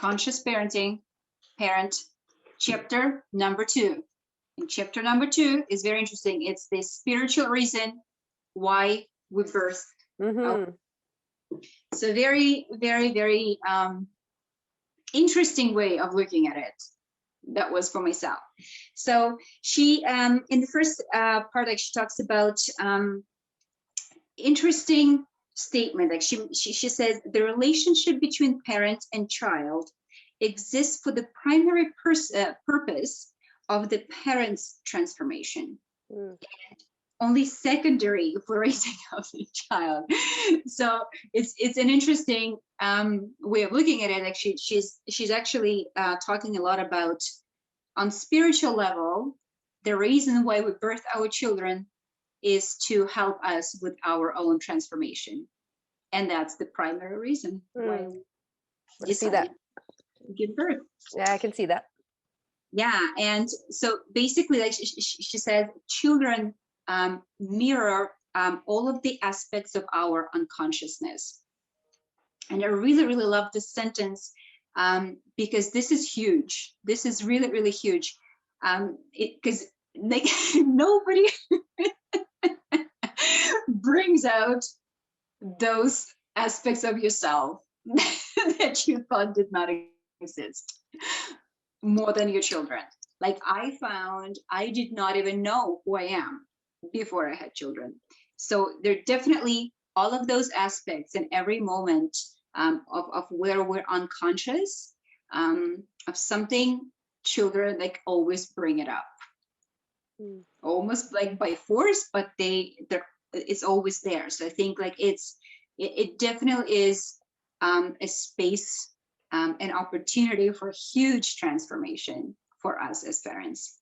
Conscious Parenting, Parent, chapter number 2. And chapter number 2 is very interesting. It's the spiritual reason why we birth. So very, very, very interesting way of looking at it. That was for myself. So she, in the first part, like she talks about interesting statement. Like she says, the relationship between parent and child exists for the primary purpose of the parent's transformation. And only secondary for raising of the child. So it's an interesting way of looking at it. Like she's actually talking a lot about, on spiritual level, the reason why we birth our children is to help us with our own transformation, and that's the primary reason why I see that. Give birth. Yeah, I can see that. Yeah, and so basically, like she said, children mirror all of the aspects of our unconsciousness. And I really, really love this sentence because this is huge. This is really, really huge. Because like nobody brings out those aspects of yourself that you thought did not exist more than your children. Like I found I did not even know who I am before I had children. So there definitely all of those aspects in every moment of where we're unconscious of something, children like always bring it up. Almost like by force, but it's always there. So I think like it definitely is a space, an opportunity for huge transformation for us as parents.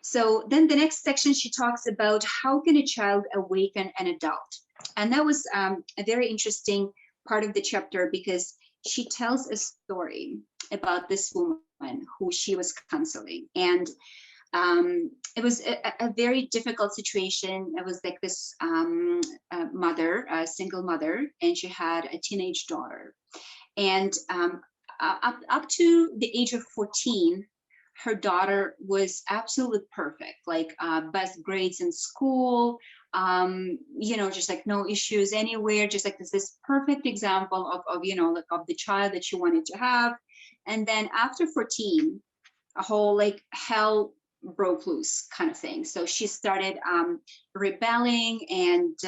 So then the next section, she talks about how can a child awaken an adult? And that was a very interesting part of the chapter because she tells a story about this woman who she was counseling. And it was a very difficult situation. It was like this mother, a single mother, and she had a teenage daughter. And up to the age of 14, her daughter was absolutely perfect, like best grades in school, just like no issues anywhere, just like this perfect example of like of the child that she wanted to have. And then after 14, a whole like hell broke loose kind of thing. So she started rebelling, and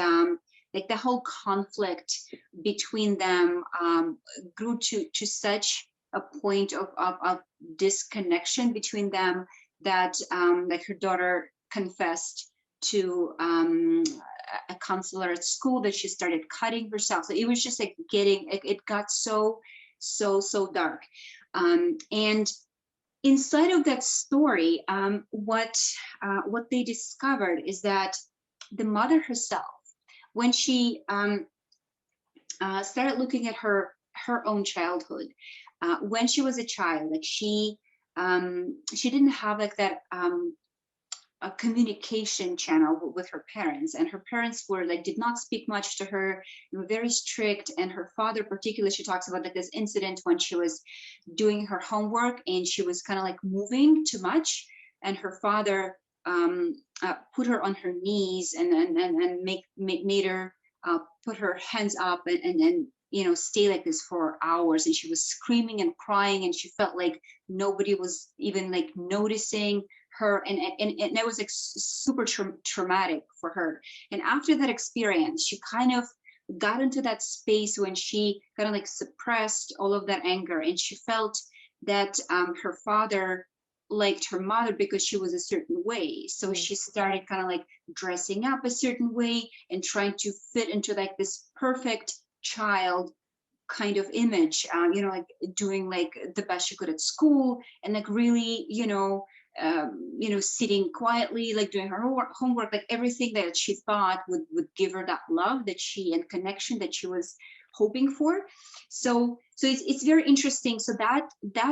like the whole conflict between them grew to such a point of disconnection between them that like her daughter confessed to a counselor at school that she started cutting herself. So it was just like it got so dark. And inside of that story, what they discovered is that the mother herself, when she started looking at her own childhood, when she was a child, like she didn't have like that a communication channel with her parents, and her parents were like did not speak much to her. They were very strict, and her father particularly, she talks about like this incident when she was doing her homework and she was kind of like moving too much, and her father put her on her knees and made her put her hands up and stay like this for hours, and she was screaming and crying, and she felt like nobody was even like noticing her, and that was like super traumatic for her. And after that experience, she kind of got into that space when she kind of like suppressed all of that anger, and she felt that her father liked her mother because she was a certain way. So she started kind of like dressing up a certain way and trying to fit into like this perfect child kind of image, like doing like the best she could at school, and like really, sitting quietly, like doing her homework, like everything that she thought would give her that love that and connection that she was hoping for. So it's very interesting. So that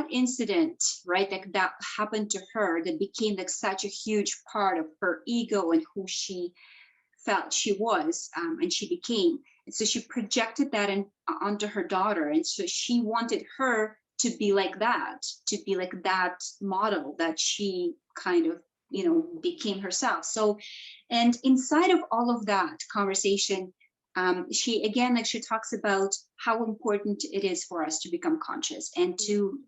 incident, right, like that happened to her, that became like such a huge part of her ego and who she felt she was, and she became. so she projected that onto her daughter, and so she wanted her to be like that model that she kind of, you know, became herself. So, and inside of all of that conversation, she again, like, she talks about how important it is for us to become conscious and to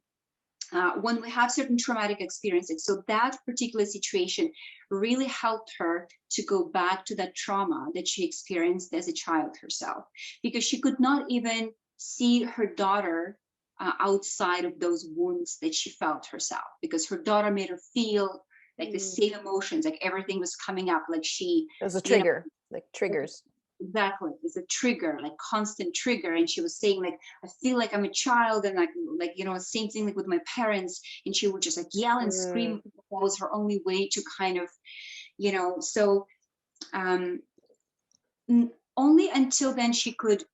when we have certain traumatic experiences. So that particular situation really helped her to go back to that trauma that she experienced as a child herself, because she could not even see her daughter outside of those wounds that she felt herself, because her daughter made her feel like the same emotions, like everything was coming up, like she, it was a trigger, like triggers. Exactly, it's a trigger, like constant trigger. And she was saying, like, I feel like I'm a child, and like, you know, same thing like with my parents. And she would just like yell and scream. That was her only way to kind of, you know. So only until then she could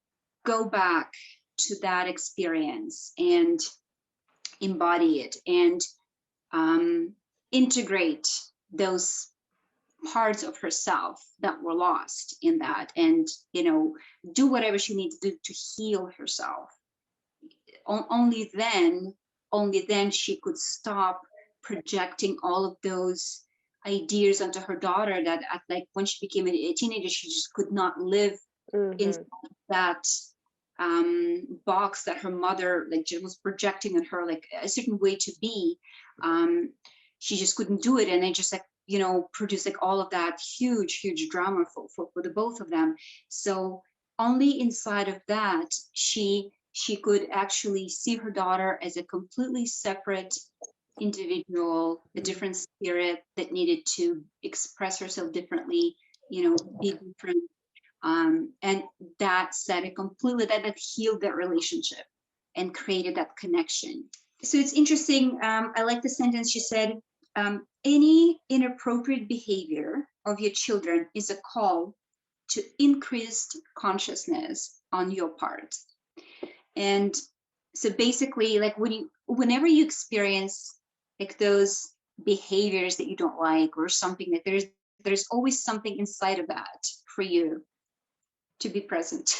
go back to that experience and embody it and integrate those parts of herself that were lost in that, and, you know, do whatever she needs to do to heal herself. Only then she could stop projecting all of those ideas onto her daughter, that at, like, when she became a teenager, she just could not live in that box that her mother, like, just was projecting on her, like a certain way to be. She just couldn't do it, and they just, like, you know, produced like all of that huge drama for the both of them. So only inside of that she could actually see her daughter as a completely separate individual, a different spirit that needed to express herself differently, you know, be different. And that said, it completely, that healed that relationship and created that connection. So it's interesting. I like the sentence she said, any inappropriate behavior of your children is a call to increased consciousness on your part. And so basically, like, whenever you experience like those behaviors that you don't like, or something, that there's always something inside of that for you to be present,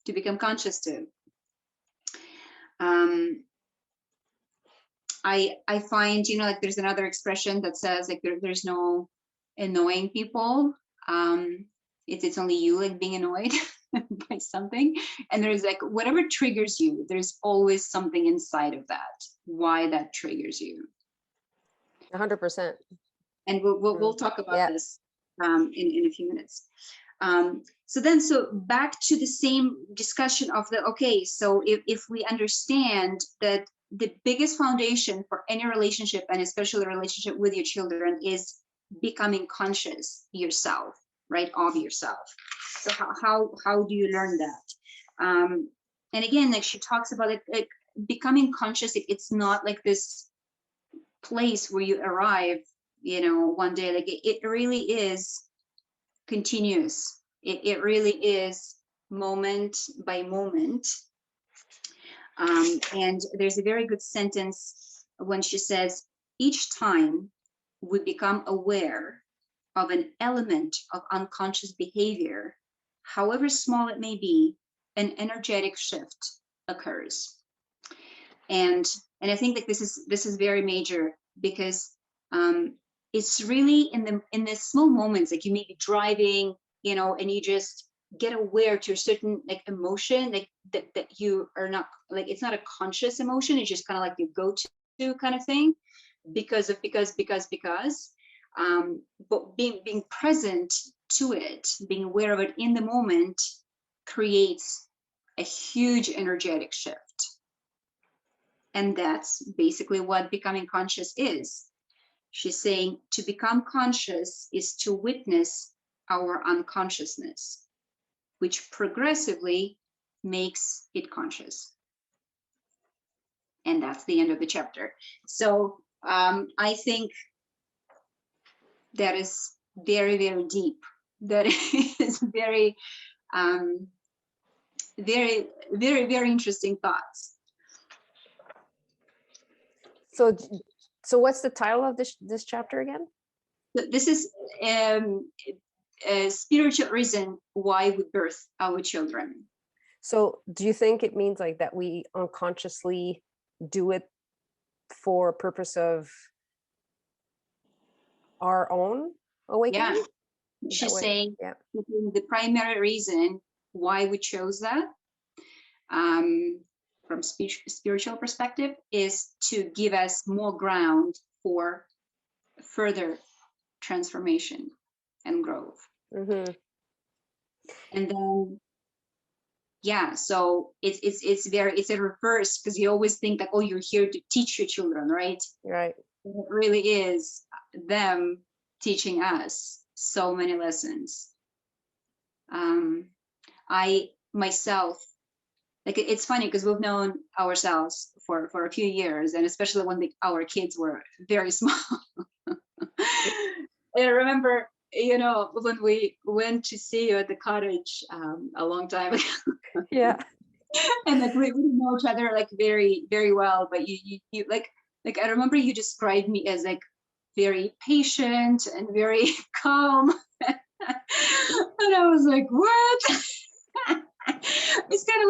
to become conscious to. I find, you know, like, there's another expression that says, like, there's no annoying people. It's only you, like, being annoyed by something. And there's, like, whatever triggers you, there's always something inside of that, why that triggers you. 100%. And we'll talk about this in a few minutes. So back to the same discussion of the, okay, so if we understand that the biggest foundation for any relationship, and especially a relationship with your children, is becoming conscious yourself, right, of yourself. So how do you learn that? And again, like, she talks about it, like, becoming conscious, it's not like this place where you arrive, you know, one day. Like, it really is continuous. It really is moment by moment. And there's a very good sentence when she says, each time we become aware of an element of unconscious behavior, however small it may be, an energetic shift occurs. And I think that this is very major, because it's really in the small moments, like, you may be driving, you know, and you just get aware to a certain, like, emotion, like, that you are not, like, it's not a conscious emotion, it's just kind of like your go-to kind of thing, because but being present to it, being aware of it in the moment, creates a huge energetic shift. And that's basically what becoming conscious is. She's saying to become conscious is to witness our unconsciousness, which progressively makes it conscious. And that's the end of the chapter. So I think that is very, very deep. That is very, very, very, very interesting thoughts. So what's the title of this chapter again? This is a spiritual reason why we birth our children. So do you think it means like that we unconsciously do it for a purpose of our own Yeah, awakening? Is that she's what? saying Yeah. the primary reason why we chose that, um, from spiritual perspective, is to give us more ground for further transformation and growth. Mm-hmm. And then, yeah, so it's a reverse, because you always think that, oh, you're here to teach your children, right? Right. It really is them teaching us so many lessons. I myself, like, it's funny because we've known ourselves for a few years, and especially when our kids were very small. I remember, when we went to see you at the cottage, a long time ago. Yeah. And like we didn't know each other like very very well, but you like I remember you described me as like very patient and very calm. And I was like, what? It's kind of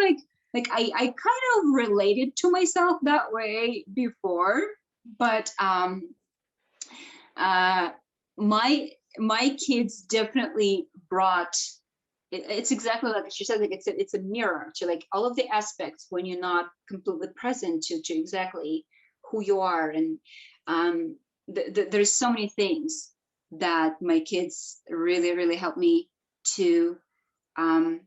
like I kind of related to myself that way before, but uh my kids definitely brought it's exactly like she said, like it's a mirror to like all of the aspects when you're not completely present to exactly who you are. And there's so many things that my kids really really helped me to um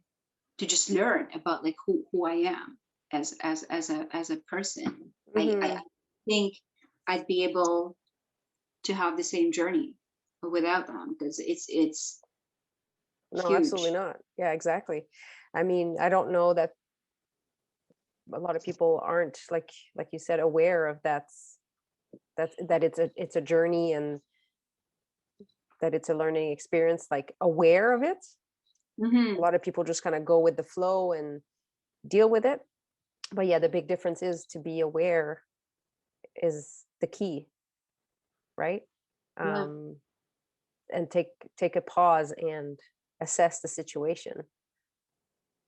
to just learn about like who I am as a person. I Mm-hmm. think I'd be able to have the same journey without them, because it's No, absolutely huge. not. Yeah, exactly. I mean, I don't know that a lot of people aren't like you said aware of that it's a journey and that it's a learning experience, like aware of it. A Hmm. lot of people just kind of go with the flow and deal with it. But yeah, the big difference is to be aware is the key, right? Yeah. um and take a pause and assess the situation.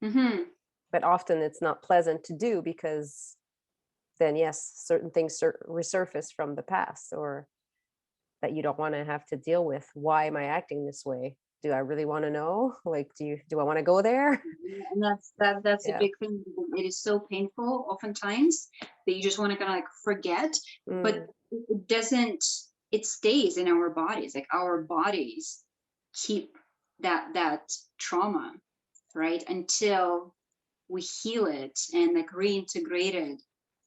Hmm. But often it's not pleasant to do because then yes, certain things resurface from the past, or that you don't want to have to deal with. Why am I acting this way? Do I really want to know? Like, do I want to go there? And that's a Yeah. big thing. It is so painful oftentimes that you just want to kind of like forget, but Mm, it doesn't. It stays in our bodies. Like our bodies keep that trauma, right, until we heal it and like reintegrate it.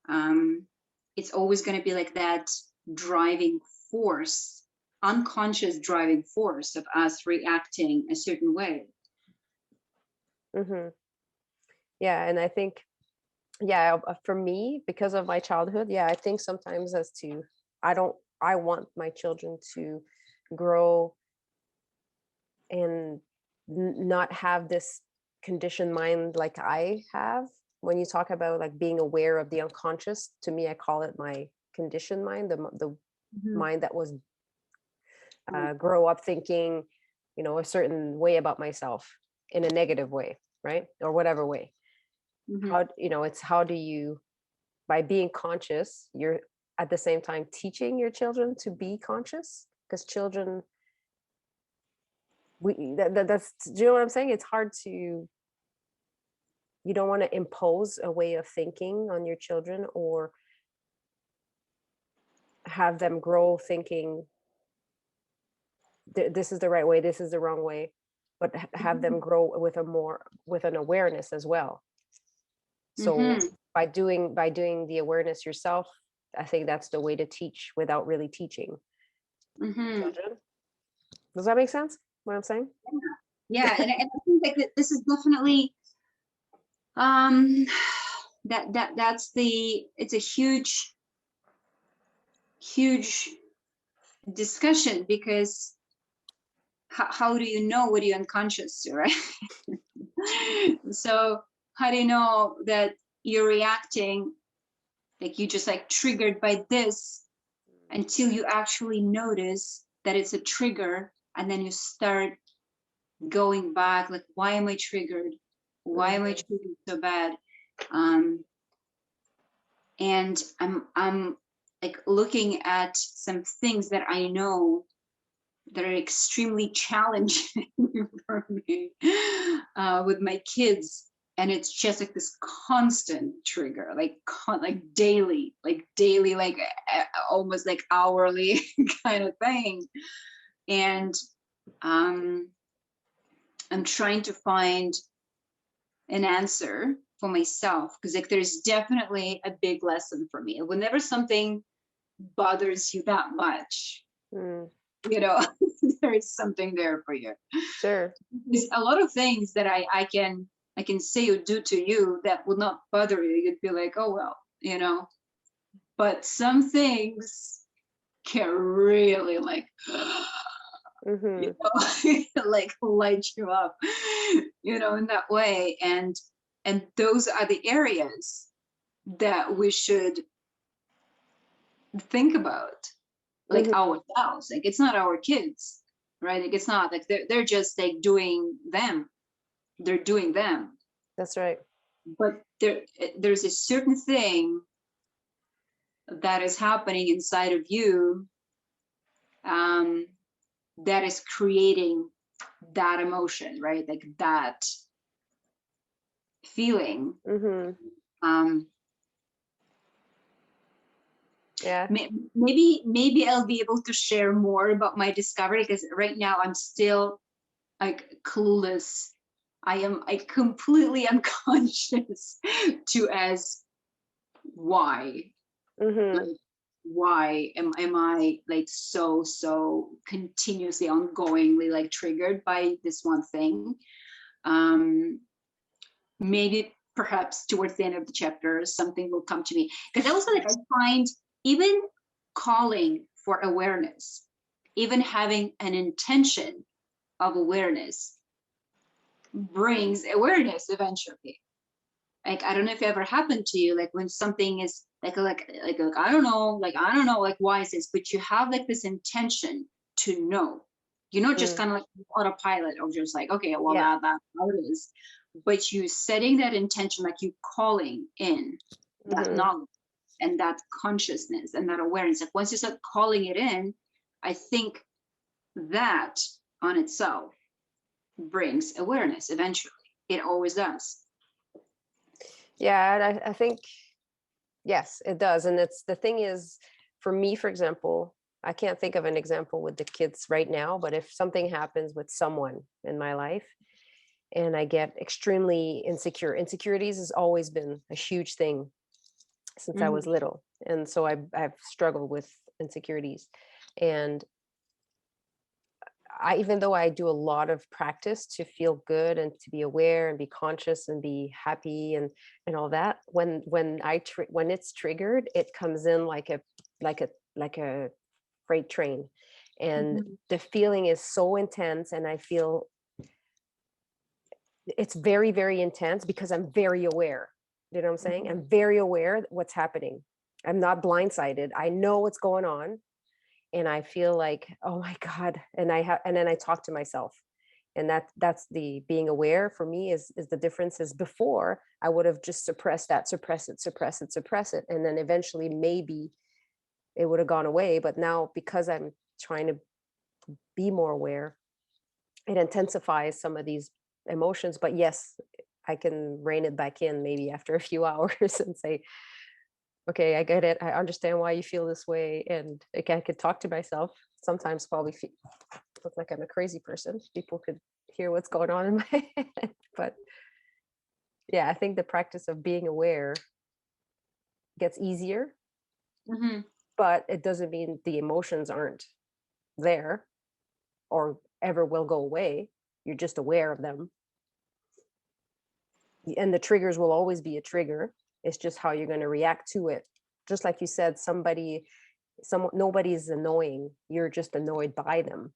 Um, it's always going to be like that driving force, unconscious driving force of us reacting a certain way. hmm. Yeah, and I think, yeah, for me, because of my childhood, yeah, I think sometimes as to, I don't, I want my children to grow and not have this conditioned mind like I have. When you talk about like being aware of the unconscious, to me, I call it my conditioned mind, the Mhm. mind that was grow up thinking, a certain way about myself in a negative way, right? Or whatever way. Mhm. It's how do you, by being conscious, you're at the same time teaching your children to be conscious, because children, that's, do you know what I'm saying? It's hard to, you don't want to impose a way of thinking on your children, or have them grow thinking this is the right way, this is the wrong way, but have them grow with with an awareness as well. So Mhm. by doing the awareness yourself, I think that's the way to teach without really teaching Mhm. children. Does that make sense what I'm saying? Yeah, and I think like this is definitely um that's the it's a huge discussion, because how do you know what you're unconscious to, right? So how do you know that you're reacting, like you just like triggered by this, until you actually notice that it's a trigger, and then you start going back, like, why am I triggered? Why am I triggered so bad? Um, and I'm like looking at some things that I know that are extremely challenging for me with my kids, and it's just like this constant trigger, like like daily, like almost like hourly kind of thing. And um, I'm trying to find an answer for myself, because like there's definitely a big lesson for me. Whenever something bothers you that much, Mm. you know, there is something there for you. Sure. There's a lot of things that I can say or do to you that would not bother you. You'd be like, oh well, you know. But some things can really like you Mm-hmm. know, like light you up, you know, in that way. And those are the areas that we should think about, like Mm-hmm. ourselves. Like it's not our kids, right? Like it's not like they're just like doing them. They're doing them. That's right. But there's a certain thing that is happening inside of you, um, that is creating that emotion, right? Like that feeling. Mm-hmm. Um, Yeah. maybe I'll be able to share more about my discovery, because right now I'm still like clueless. I completely unconscious to as why, Mm-hmm. like why am I like so continuously ongoingly like triggered by this one thing. um Maybe perhaps towards the end of the chapter something will come to me, because also like I find even calling for awareness, even having an intention of awareness brings awareness eventually. Like I don't know if it ever happened to you, like when something is like I don't know like why is this, but you have like this intention to know. You're not just Mm. kind of like autopilot of just like, okay, well Yeah. that's how it is. But you setting that intention, like you calling in that Mm-hmm. knowledge and that consciousness and that awareness. Like once you start calling it in, I think that on itself brings awareness eventually. It always does. Yeah, and I think yes, it does. And it's the thing is, for me, for example, I can't think of an example with the kids right now, but if something happens with someone in my life and I get extremely insecure, insecurities has always been a huge thing since I was Mhm. little. And so I've struggled with insecurities. And even though I do a lot of practice to feel good and to be aware and be conscious and be happy and all that, when it's triggered, it comes in like a like a freight train, and Mhm. the feeling is so intense, and I feel it's very, very intense because I'm very aware. You know what I'm saying? Mhm. I'm very aware what's happening. I'm not blindsided. I know what's going on, and I feel like, oh my God. And then I talk to myself. And that's the being aware for me is the difference. Is before I would have just suppressed that, suppress it. And then eventually maybe it would have gone away. But now because I'm trying to be more aware, it intensifies some of these emotions. But yes, I can rein it back in maybe after a few hours and say, okay, I get it. I understand why you feel this way. And like, I could talk to myself. Sometimes probably look like I'm a crazy person. People could hear what's going on in my head. But yeah, I think the practice of being aware gets easier, Mhm. but it doesn't mean the emotions aren't there or ever will go away. You're just aware of them. And the triggers will always be a trigger. It's just how you're going to react to it. Just like you said, nobody's annoying. You're just annoyed by them.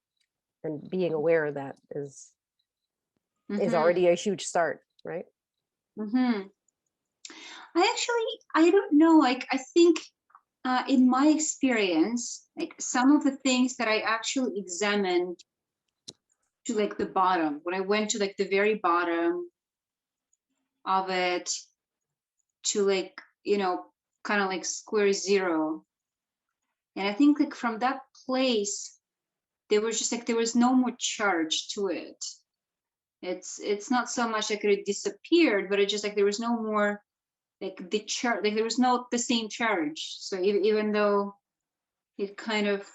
And being aware of that is Mhm. already a huge start, right? Mhm. I don't know. Like I think in my experience, like some of the things that I actually examined to like the bottom, when I went to like the very bottom of it, to like, kind of like square zero. And I think like from that place, there was just like, there was no more charge to it. It's not so much like it disappeared, but it just like, there was no more like the charge, like there was no the same charge. So even though it kind of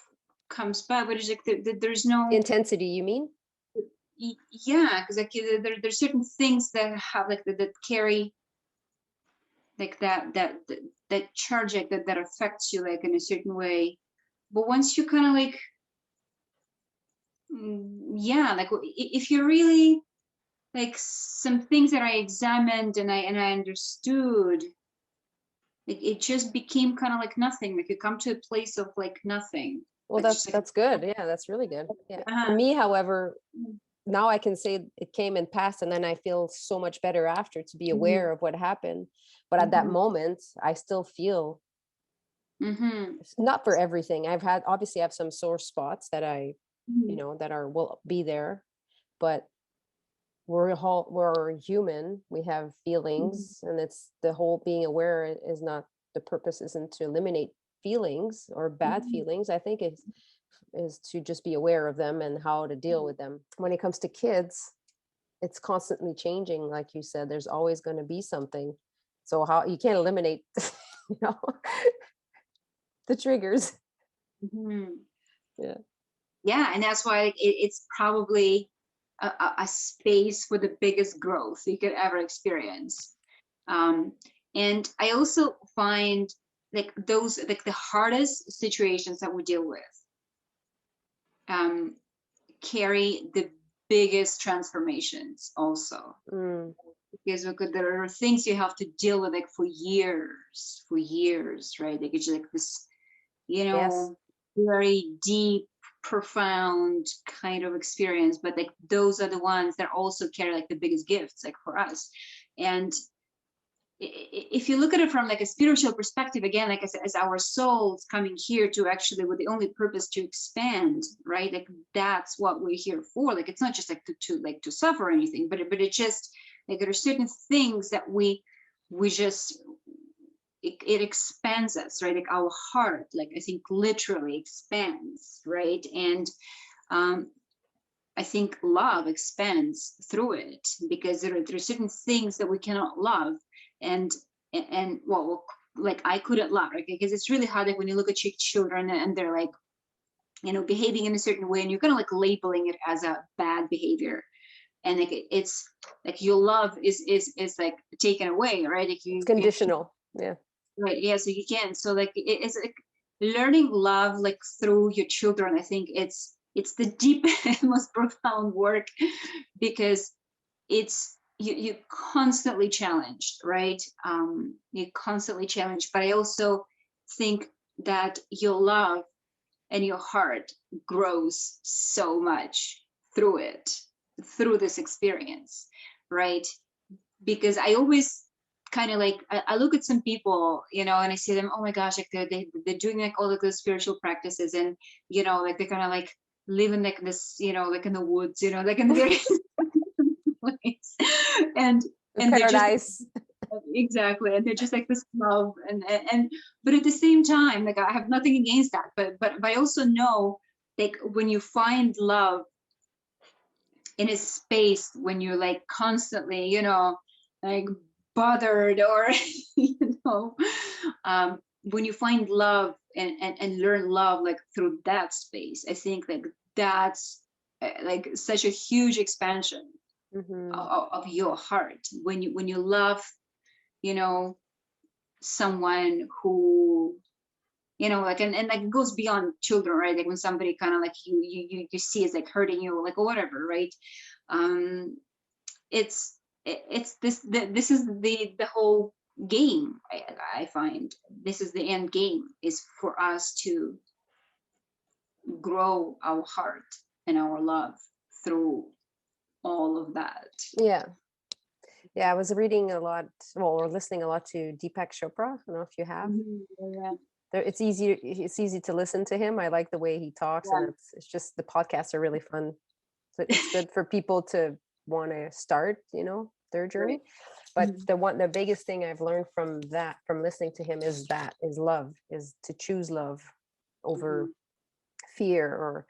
comes back, but it's like there's no Intensity, you mean? yeah, because like there's certain things that have like that carry like that charge, like that affects you like in a certain way. But once you kind of like yeah, like if you really like some things that I examined and I understood, like it just became kind of like nothing. Like you come to a place of like nothing. Well, Like just like that's good. Yeah, that's really good. Yeah. For uh-huh. me, however, now I can say it came and passed, and then I feel so much better after to be aware of what happened. But at that Mm-hmm. moment, I still feel Mm-hmm. not for everything. Obviously I have some sore spots that Mm-hmm. that will be there, but we're human. We have feelings, and it's the whole being aware is not the purpose isn't to eliminate feelings or bad Mm-hmm. feelings. I think is to just be aware of them and how to deal with them. When it comes to kids, it's constantly changing. Like you said, there's always going to be something. So how you can't eliminate, you know, the triggers. Mm-hmm. Yeah. Yeah, and that's why it's probably a space for the biggest growth you could ever experience. Um, and I also find like those like the hardest situations that we deal with um, carry the biggest transformations also, Mm, because there are things you have to deal with like for years, right? Like it's like this, yes. very deep, profound kind of experience, but like those are the ones that also carry like the biggest gifts like for us. And if you look at it from like a spiritual perspective, again, like as our souls coming here to actually with the only purpose to expand, right? Like that's what we're here for. Like it's not just like to suffer or anything, but it just like there are certain things that we just it expands us, right? Like our heart, like I think literally expands, right? And um, I think love expands through it, because there are certain things that we cannot love, and well, like I couldn't love, right? Because it's really hard, like when you look at your children and they're like, behaving in a certain way, and you're kind of like labeling it as a bad behavior, and like it's like your love is like taken away, right? Like It's you conditional. Yeah. right, yeah, so you can, so like it's like learning love like through your children. I think it's the deep and most profound work, because it's you constantly challenged, right? You constantly challenged, but I also think that your love and your heart grows so much through it, through this experience, right? Because I always kind of like I look at some people, and I see them, oh my gosh, like they're doing like all of those spiritual practices, and like they're kind of like living like this, like in the woods, like in the very place, and In and they're just paradise. exactly, and they're just like this love, and but at the same time, like I have nothing against that, but I also know like when you find love in a space when you're like constantly, like bothered, or when you find love and learn love like through that space, I think like that's like such a huge expansion Hmm. of your heart when you love, you know someone who, like, and like it goes beyond children, right? Like when somebody kind of like you see is like hurting you, like or whatever, right? um it's this is the whole game. I find this is the end game, is for us to grow our heart and our love through all of that. Yeah. Yeah. I was reading a lot, well, or listening a lot to Deepak Chopra. I don't know if you have. Mhm. Yeah, It's easy to listen to him. I like the way he talks, and yeah, it's just the podcasts are really fun. So it's good for people to want to start, their journey. Right. But Mhm. the biggest thing I've learned from listening to him is love, is to choose love over Mhm. fear, or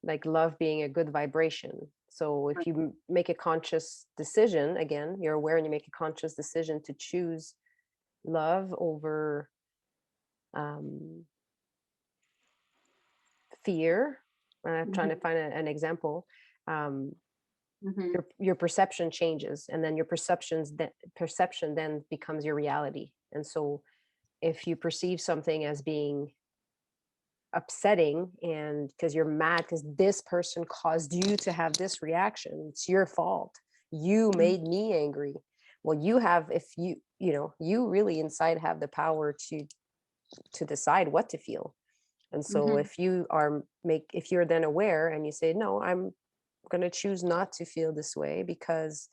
like love being a good vibration. So if Right. you make a conscious decision, again, you're aware and you make a conscious decision to choose love over um, fear. And I'm trying to Mhm. find an example. Um, Mhm. your perception changes, and then your perception then becomes your reality. And so if you perceive something as being upsetting, and because you're mad because this person caused you to have this reaction, it's your fault, you Mhm. made me angry. Well, you have, if you really inside have the power to decide what to feel. And so Mhm. if you're then aware and you say, no, I'm going to choose not to feel this way because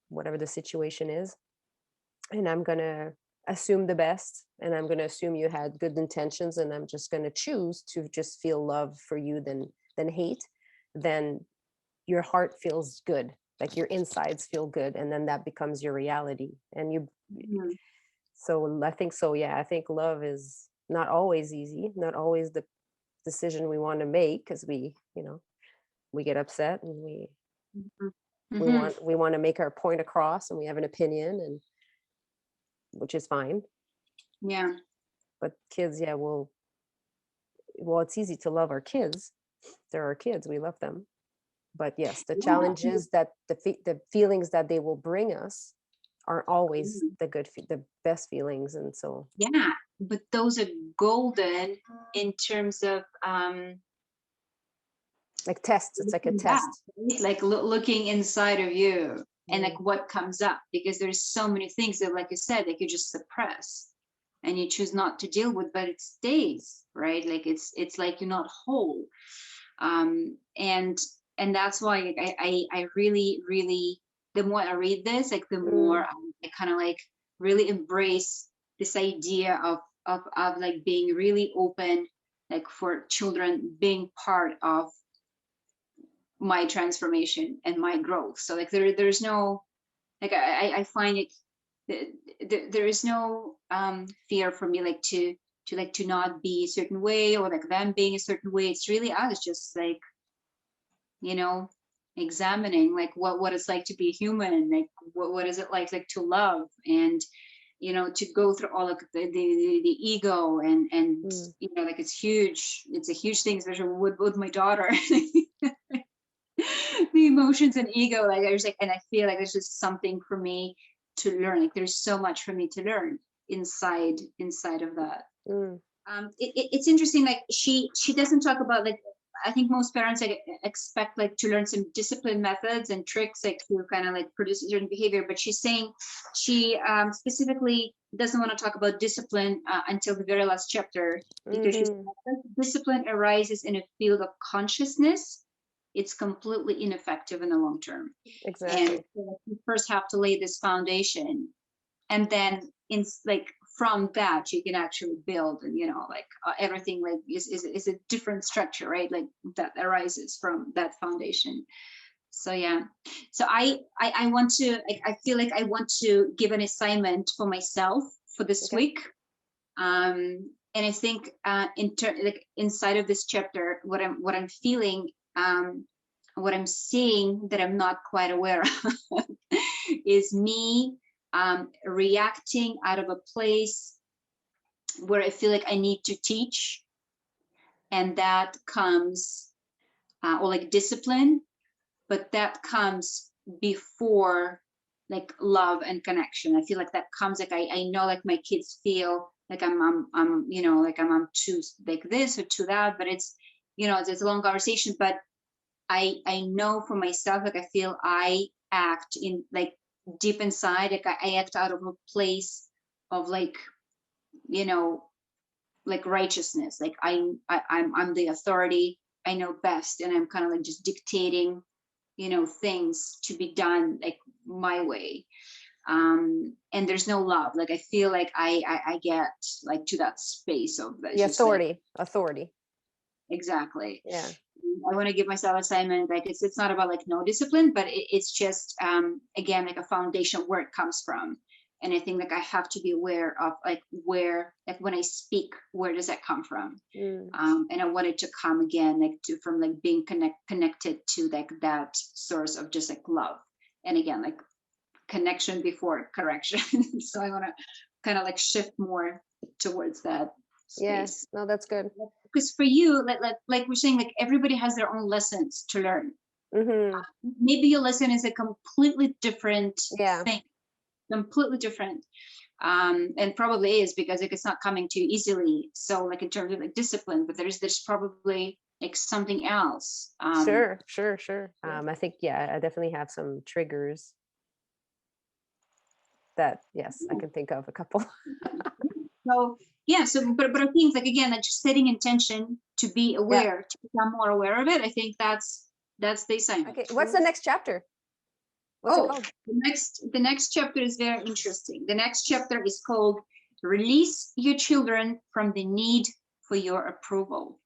whatever the situation is, and I'm going to assume the best, and I'm going to assume you had good intentions, and I'm just going to choose to just feel love for you than hate, then your heart feels good, like your insides feel good, and then that becomes your reality. And you Mhm. so I think so, yeah, I think love is not always easy, not always the decision we want to make, because we get upset, and Mhm. we Mhm. want to make our point across, and we have an opinion, and which is fine. Yeah. But kids, yeah, well, it's easy to love our kids. They're our kids, we love them. But yes, the challenge Yeah. is that the feelings that they will bring us aren't always Mhm. the best feelings. And so, Yeah. But those are golden in terms of like tests, it's like a looking back, test. right? Like looking inside of you and Mm, like what comes up, because there's so many things that, like you said, like you just suppress and you choose not to deal with, but it stays, right? Like it's like you're not whole. And that's why I really, really, the more I read this, like the more mm, I kind of like really embrace this idea of like being really open, like for children being part of my transformation and my growth. So like there's no, like I find it, there is no fear for me, like to not be a certain way, or like them being a certain way. It's really us just like, you know, examining like what it's like to be a human, like what is it like to love, and to go through all of the ego, and mm. like it's a huge thing, especially with my daughter. The emotions and ego, like there's like, and I feel like there's just something for me to learn, like there's so much for me to learn inside of that. Mm. It's interesting, like she doesn't talk about, like I think most parents like expect like to learn some discipline methods and tricks, like to kind of like produce a certain behavior, but she's saying she specifically doesn't want to talk about discipline until the very last chapter, because she's Hmm. discipline arises in a field of consciousness, it's completely ineffective in the long term. And Exactly. so you first have to lay this foundation, and then in like from that you can actually build, and like everything like is a different structure, right? Like that arises from that foundation. So yeah, so I want to, I feel like I want to give an assignment for myself for this Okay. week. And I think like inside of this chapter, what I'm feeling, what I'm seeing that I'm not quite aware of, is me reacting out of a place where I feel like I need to teach, and that comes, or like discipline, but that comes before like love and connection. I feel like that comes, like I know like my kids feel like I'm like I'm too like this or to that, but it's a long conversation. But I know for myself, like I feel I act in like deep inside, like I act out of a place of like, you know like righteousness, like I'm the authority, I know best, and I'm kind of like just dictating things to be done like my way. And there's no love, like I feel like I get like to that space of that, The just like authority. exactly. Yeah. I want to give myself assignment, like it's not about like no discipline, but it's just again like a foundation where it comes from. And I think like I have to be aware of like where, like when I speak, where does that come from? Mm. And I want it to come again like to from like being connected to like that source of just like love. And again, like connection before correction. So I want to kind of like shift more towards that Yeah. space. No, that's good. Because for you, like we're saying, like everybody has their own lessons to learn. Mm-hmm. Maybe your lesson is a completely different Yeah. thing, completely different. And probably is because like it's not coming to you easily. So like in terms of like discipline, but there's probably like something else. Sure. Sure. Yeah. I think, yeah, I definitely have some triggers that, yes, I can think of a couple. So yeah, so but I think like again, like just setting intention to be Yeah. aware, to become more aware of it. I think that's the assignment. Okay. What's the next chapter? What's it Oh, called? the next chapter is very interesting. The next chapter is called Release Your Children from the Need for Your Approval.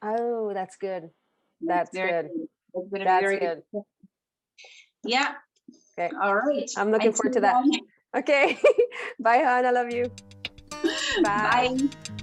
Oh, that's good. That's That's very good. good. That's gonna be That's very good. good. Yeah. Okay. All right. I'm looking forward to Until that. then, Okay. Bye, hon. I love you. Bye. bye.